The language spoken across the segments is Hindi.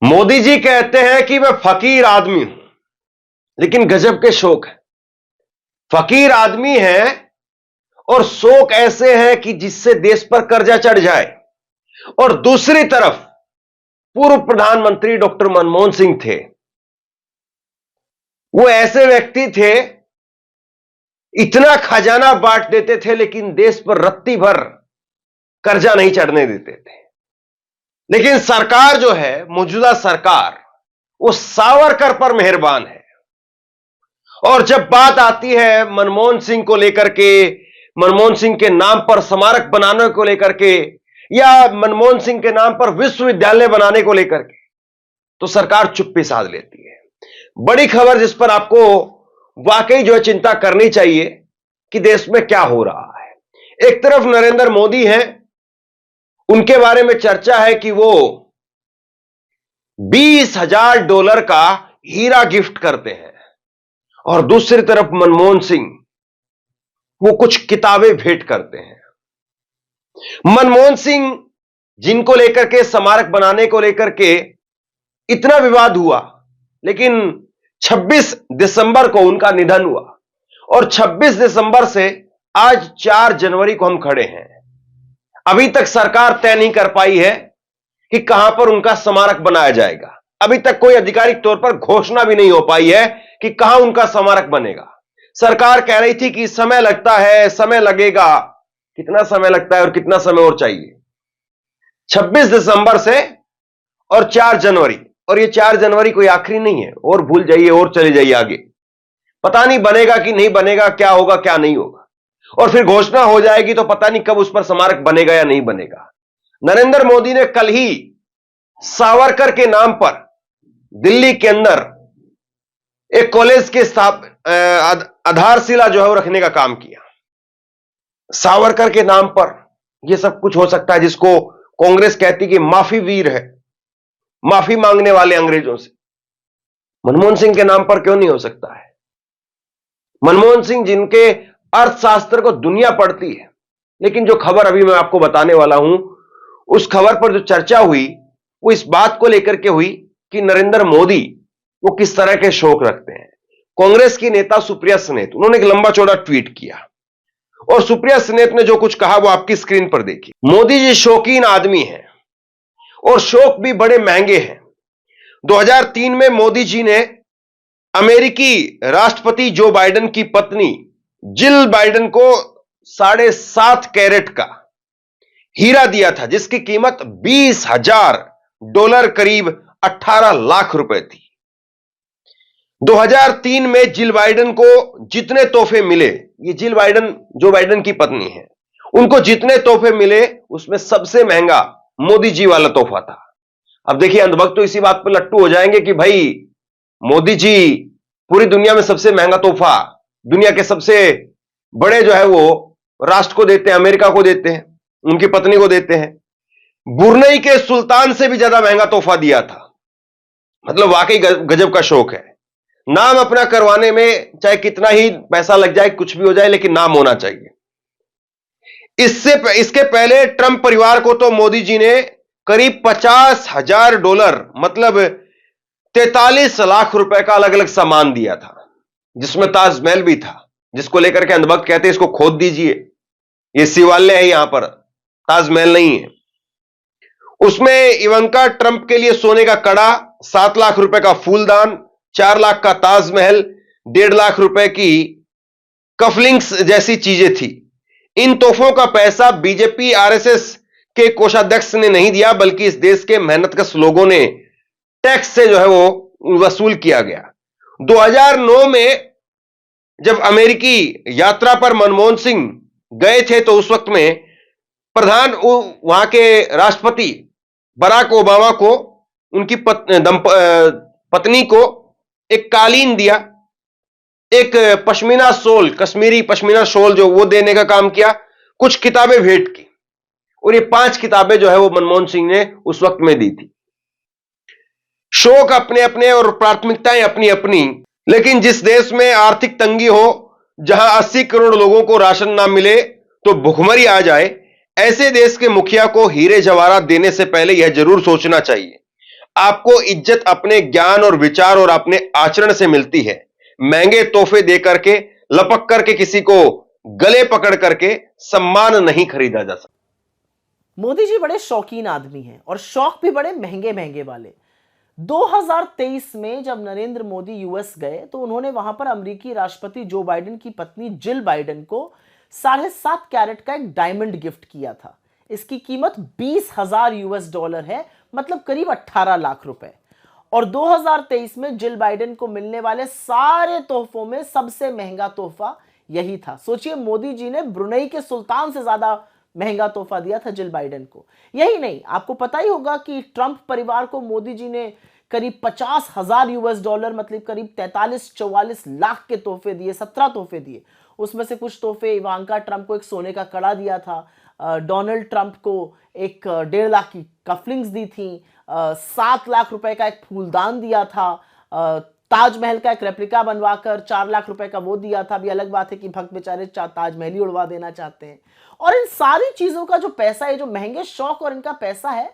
मोदी जी कहते हैं कि मैं फकीर आदमी हूं, लेकिन गजब के शौक है। फकीर आदमी है और शौक ऐसे है कि जिससे देश पर कर्जा चढ़ जाए। और दूसरी तरफ पूर्व प्रधानमंत्री डॉक्टर मनमोहन सिंह थे। वो ऐसे व्यक्ति थे, इतना खजाना बांट देते थे लेकिन देश पर रत्ती भर कर्जा नहीं चढ़ने देते थे। लेकिन सरकार जो है, मौजूदा सरकार, वो सावरकर पर मेहरबान है। और जब बात आती है मनमोहन सिंह को लेकर के, मनमोहन सिंह के नाम पर स्मारक बनाने को लेकर के, या मनमोहन सिंह के नाम पर विश्वविद्यालय बनाने को लेकर के, तो सरकार चुप्पी साध लेती है। बड़ी खबर जिस पर आपको वाकई जो है चिंता करनी चाहिए कि देश में क्या हो रहा है। एक तरफ नरेंद्र मोदी हैं, उनके बारे में चर्चा है कि वो $20,000 का हीरा गिफ्ट करते हैं, और दूसरी तरफ मनमोहन सिंह वो कुछ किताबें भेंट करते हैं। मनमोहन सिंह जिनको लेकर के, स्मारक बनाने को लेकर के इतना विवाद हुआ, लेकिन 26 दिसंबर को उनका निधन हुआ, और 26 दिसंबर से आज 4 जनवरी को हम खड़े हैं। अभी तक सरकार तय नहीं कर पाई है कि कहां पर उनका स्मारक बनाया जाएगा। अभी तक कोई आधिकारिक तौर पर घोषणा भी नहीं हो पाई है कि कहां उनका स्मारक बनेगा। सरकार कह रही थी कि समय लगता है, समय लगेगा। कितना समय लगता है और कितना समय और चाहिए? 26 दिसंबर से और 4 जनवरी, और ये 4 जनवरी कोई आखिरी नहीं है। और भूल जाइए और चले जाइए आगे, पता नहीं बनेगा कि नहीं बनेगा, क्या होगा क्या नहीं होगा। और फिर घोषणा हो जाएगी तो पता नहीं कब उस पर स्मारक बनेगा या नहीं बनेगा। नरेंद्र मोदी ने कल ही सावरकर के नाम पर दिल्ली के अंदर एक कॉलेज के आधारशिला जो है वो रखने का काम किया। सावरकर के नाम पर यह सब कुछ हो सकता है, जिसको कांग्रेस कहती कि माफी वीर है, माफी मांगने वाले अंग्रेजों से। मनमोहन सिंह के नाम पर क्यों नहीं हो सकता है? मनमोहन सिंह जिनके अर्थशास्त्र को दुनिया पढ़ती है। लेकिन जो खबर अभी मैं आपको बताने वाला हूं, उस खबर पर जो चर्चा हुई वो इस बात को लेकर के हुई कि नरेंद्र मोदी वो किस तरह के शौक रखते हैं। कांग्रेस की नेता सुप्रिया सनेत, उन्होंने एक लंबा चौड़ा ट्वीट किया, और सुप्रिया सनेत ने जो कुछ कहा वो आपकी स्क्रीन पर देखिए। मोदी जी शौकीन आदमी हैं और शौक भी बड़े महंगे हैं। 2003 में मोदी जी ने अमेरिकी राष्ट्रपति जो बाइडेन की पत्नी जिल बाइडेन को 7.5 कैरेट का हीरा दिया था, जिसकी कीमत $20,000 करीब 18 लाख रुपए थी। 2003 में जिल बाइडेन को जितने तोहफे मिले, ये जिल बाइडेन जो बाइडेन की पत्नी है, उनको जितने तोहफे मिले उसमें सबसे महंगा मोदी जी वाला तोहफा था। अब देखिए, अंधभक्त तो इसी बात पर लट्टू हो जाएंगे कि भाई मोदी जी पूरी दुनिया में सबसे महंगा तोहफा दुनिया के सबसे बड़े जो है वो राष्ट्र को देते हैं, अमेरिका को देते हैं, उनकी पत्नी को देते हैं। बुरनई के सुल्तान से भी ज्यादा महंगा तोहफा दिया था। मतलब वाकई गजब का शौक है। नाम अपना करवाने में चाहे कितना ही पैसा लग जाए, कुछ भी हो जाए, लेकिन नाम होना चाहिए। इसके पहले ट्रंप परिवार को तो मोदी जी ने करीब $50,000 मतलब 43 लाख रुपए का अलग अलग सामान दिया था, जिसमें ताजमहल भी था, जिसको लेकर के अंधभक्त कहते हैं इसको खोद दीजिए, ये शिवालय है, यहां पर ताजमहल नहीं है। उसमें इवंका ट्रंप के लिए सोने का कड़ा, 7 लाख रुपए का फूलदान, 4 लाख का ताजमहल, 1.5 लाख रुपए की कफलिंग्स जैसी चीजें थी। इन तोहफों का पैसा बीजेपी आरएसएस के कोषाध्यक्ष ने नहीं दिया, बल्कि इस देश के मेहनतकश लोगों ने टैक्स से जो है वो वसूल किया गया। 2009 में जब अमेरिकी यात्रा पर मनमोहन सिंह गए थे, तो उस वक्त में वहां के राष्ट्रपति बराक ओबामा को उनकी पत्नी को एक कालीन दिया, एक पश्मीना शॉल, कश्मीरी पश्मीना शॉल जो वो देने का काम किया, कुछ किताबें भेंट की, और ये 5 किताबें जो है वो मनमोहन सिंह ने उस वक्त में दी थी। शौक अपने अपने और प्राथमिकताएं अपनी अपनी। लेकिन जिस देश में आर्थिक तंगी हो, जहां 80 करोड़ लोगों को राशन ना मिले तो भुखमरी आ जाए, ऐसे देश के मुखिया को हीरे जवाहरात देने से पहले यह जरूर सोचना चाहिए आपको इज्जत अपने ज्ञान और विचार और अपने आचरण से मिलती है। महंगे तोहफे दे करके, लपक करके, किसी को गले पकड़ करके सम्मान नहीं खरीदा जा सकता। मोदी जी बड़े शौकीन आदमी हैं और शौक भी बड़े महंगे महंगे वाले। 2023 में जब नरेंद्र मोदी यूएस गए तो उन्होंने वहां पर अमेरिकी राष्ट्रपति जो बाइडेन की पत्नी जिल बाइडेन को 7.5 कैरेट का एक डायमंड गिफ्ट किया था। इसकी कीमत 20,000 यूएस डॉलर है, मतलब करीब 18 लाख रुपए। और 2023 में जिल बाइडेन को मिलने वाले सारे तोहफों में सबसे महंगा तोहफा यही था। सोचिए, मोदी जी ने ब्रुनेई के सुल्तान से ज्यादा महंगा तोहफा दिया था जिल बाइडेन को। यही नहीं, आपको पता ही होगा कि ट्रंप परिवार को मोदी जी ने करीब 50,000 यूएस डॉलर, मतलब करीब 43-44 लाख के तोहफे दिए, 17 तोहफे दिए। उसमें से कुछ तोहफे, इवांका ट्रंप को एक सोने का कड़ा दिया था, डोनाल्ड ट्रंप को एक 1.5 लाख की कफलिंग्स दी थी, 7 लाख रुपए का एक फूलदान दिया था, ताजमहल का एक रेप्लिका बनवाकर 4 लाख रुपए का वो दिया था। अभी अलग बात है कि भक्त बेचारे ताजमहल ही उड़वा देना चाहते हैं। और इन सारी चीजों का जो पैसा है, जो महंगे शौक और इनका पैसा है,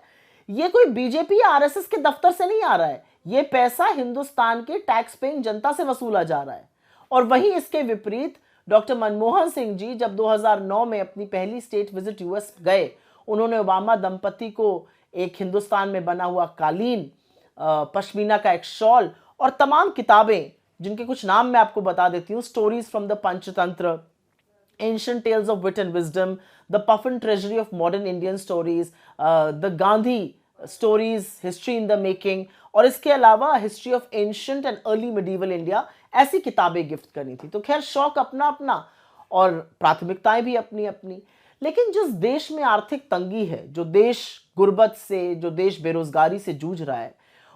ये कोई बीजेपी या आरएसएस के दफ्तर से नहीं आ रहा है। ये पैसा हिंदुस्तान के टैक्स पेइंग जनता से वसूला जा रहा है। और वहीं इसके विपरीत डॉक्टर मनमोहन सिंह जी जब 2009 में अपनी पहली स्टेट विजिट यूएस गए, उन्होंने ओबामा दंपति को एक हिंदुस्तान में बना हुआ कालीन, पश्मीना का एक शॉल और तमाम किताबें, जिनके कुछ नाम मैं आपको बता देती हूँ: stories from the Panchatantra, Ancient Tales of Wit and Wisdom, The Puffin Treasury of Modern Indian Stories, The Gandhi Stories, History in the Making, और इसके अलावा History of Ancient and Early Medieval India, ऐसी किताबें गिफ्ट करनी थी। तो खैर, शौक अपना अपना और प्राथमिकताएं भी अपनी अपनी। लेकिन जिस देश में आर्थिक तंगी है, जो देश गुर्बत से, जो देश बेरोजगारी से जूझ रहा है,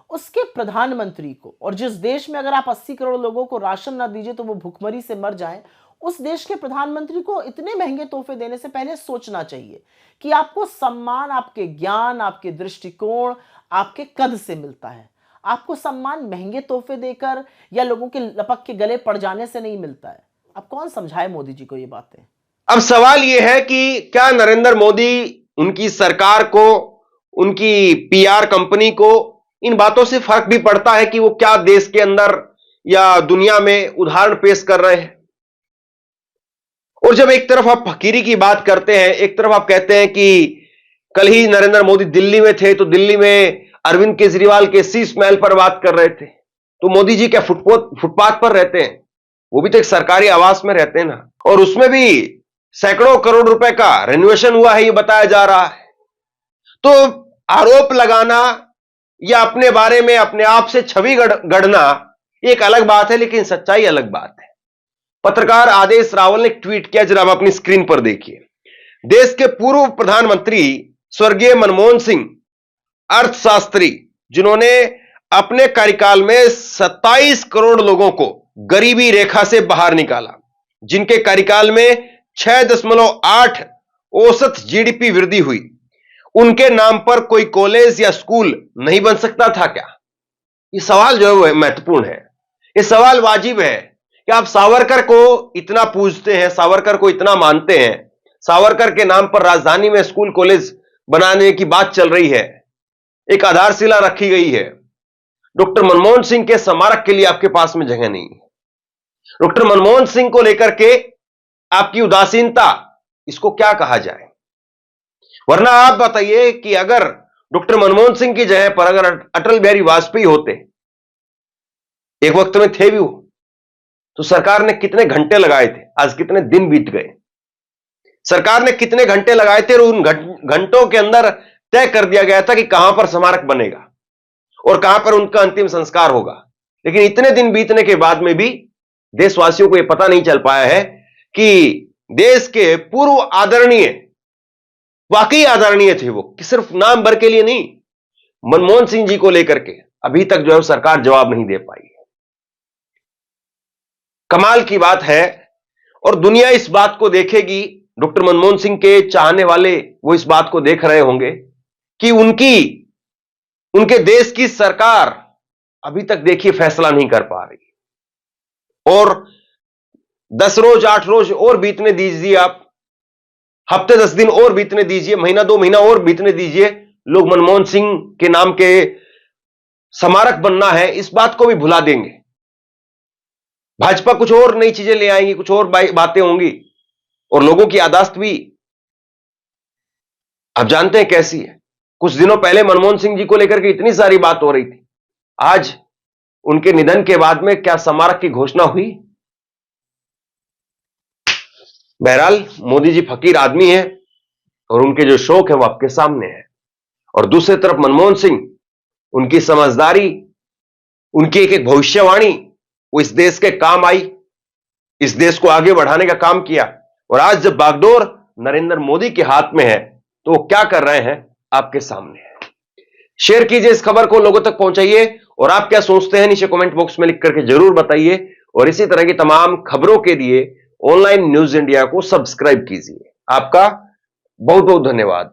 उसके प्रधानमंत्री को, और जिस देश में अगर आप 80 करोड़ लोगों को राशन ना दीजिए तो वो भुखमरी से मर जाएं, उस देश के प्रधानमंत्री को इतने महंगे तोहफे देने से पहले सोचना चाहिए कि आपको सम्मान आपके ज्ञान, आपके दृष्टिकोण, आपके कद से मिलता है। आपको सम्मान महंगे तोहफे देकर या लोगों के लपक के गले पड़ जाने से नहीं मिलता है। अब कौन समझाए मोदी जी को ये बातें? अब सवाल यह है कि क्या नरेंद्र मोदी, उनकी सरकार को, उनकी पीआर कंपनी को इन बातों से फर्क भी पड़ता है कि वो क्या देश के अंदर या दुनिया में उदाहरण पेश कर रहे हैं? और जब एक तरफ आप फकीरी की बात करते हैं, एक तरफ आप कहते हैं कि कल ही नरेंद्र मोदी दिल्ली में थे तो दिल्ली में अरविंद केजरीवाल के शीश महल पर बात कर रहे थे, तो मोदी जी क्या फुटपाथ पर रहते हैं? वो भी तो एक सरकारी आवास में रहते हैं ना, और उसमें भी सैकड़ों करोड़ रुपए का रेनोवेशन हुआ है, ये बताया जा रहा है। तो आरोप लगाना या अपने बारे में अपने आप से छवि गढ़ना एक अलग बात है, लेकिन सच्चाई अलग बात है। पत्रकार आदेश रावल ने ट्वीट किया, जरा आप अपनी स्क्रीन पर देखिए। देश के पूर्व प्रधानमंत्री स्वर्गीय मनमोहन सिंह, अर्थशास्त्री, जिन्होंने अपने कार्यकाल में 27 करोड़ लोगों को गरीबी रेखा से बाहर निकाला, जिनके कार्यकाल में 6.8 औसत जीडीपी वृद्धि हुई, उनके नाम पर कोई कॉलेज या स्कूल नहीं बन सकता था क्या? यह सवाल जो है महत्वपूर्ण है। यह सवाल वाजिब है कि आप सावरकर को इतना पूजते हैं, सावरकर को इतना मानते हैं, सावरकर के नाम पर राजधानी में स्कूल कॉलेज बनाने की बात चल रही है, एक आधारशिला रखी गई है। डॉक्टर मनमोहन सिंह के स्मारक के लिए आपके पास में जगह नहीं है। डॉक्टर मनमोहन सिंह को लेकर के आपकी उदासीनता, इसको क्या कहा जाए? वरना आप बताइए कि अगर डॉक्टर मनमोहन सिंह की जगह पर अगर अटल बिहारी वाजपेयी होते, एक वक्त में थे भी वो, तो सरकार ने कितने घंटे लगाए थे, आज कितने दिन बीत गए, सरकार ने कितने घंटे लगाए थे, और उन घंटों के अंदर तय कर दिया गया था कि कहां पर स्मारक बनेगा और कहां पर उनका अंतिम संस्कार होगा। लेकिन इतने दिन बीतने के बाद में भी देशवासियों को यह पता नहीं चल पाया है कि देश के पूर्व आदरणीय, वाकई आदरणीय थे वो, कि सिर्फ नाम भर के लिए नहीं, मनमोहन सिंह जी को लेकर के अभी तक जो है सरकार जवाब नहीं दे पाई है। कमाल की बात है, और दुनिया इस बात को देखेगी, डॉक्टर मनमोहन सिंह के चाहने वाले वो इस बात को देख रहे होंगे कि उनके देश की सरकार अभी तक देखिए फैसला नहीं कर पा रही, और 10 रोज 8 रोज और बीतने दीजिए, आप हफ्ते 10 दिन और बीतने दीजिए, महीना 2 महीना और बीतने दीजिए, लोग मनमोहन सिंह के नाम के स्मारक बनना है, इस बात को भी भुला देंगे। भाजपा कुछ और नई चीजें ले आएंगी, कुछ और बातें होंगी, और लोगों की याददाश्त भी आप जानते हैं कैसी है। कुछ दिनों पहले मनमोहन सिंह जी को लेकर के इतनी सारी बात हो रही थी, आज उनके निधन के बाद में क्या स्मारक की घोषणा हुई? बहरहाल मोदी जी फकीर आदमी है और उनके जो शौक है वो आपके सामने है। और दूसरी तरफ मनमोहन सिंह, उनकी समझदारी, उनकी एक एक भविष्यवाणी वो इस देश के काम आई, इस देश को आगे बढ़ाने का काम किया। और आज जब बागडोर नरेंद्र मोदी के हाथ में है तो वो क्या कर रहे हैं आपके सामने है। शेयर कीजिए इस खबर को, लोगों तक पहुंचाइए, और आप क्या सोचते हैं नीचे कमेंट बॉक्स में लिख करके जरूर बताइए। और इसी तरह की तमाम खबरों के लिए ऑनलाइन न्यूज इंडिया को सब्सक्राइब कीजिए। आपका बहुत बहुत धन्यवाद।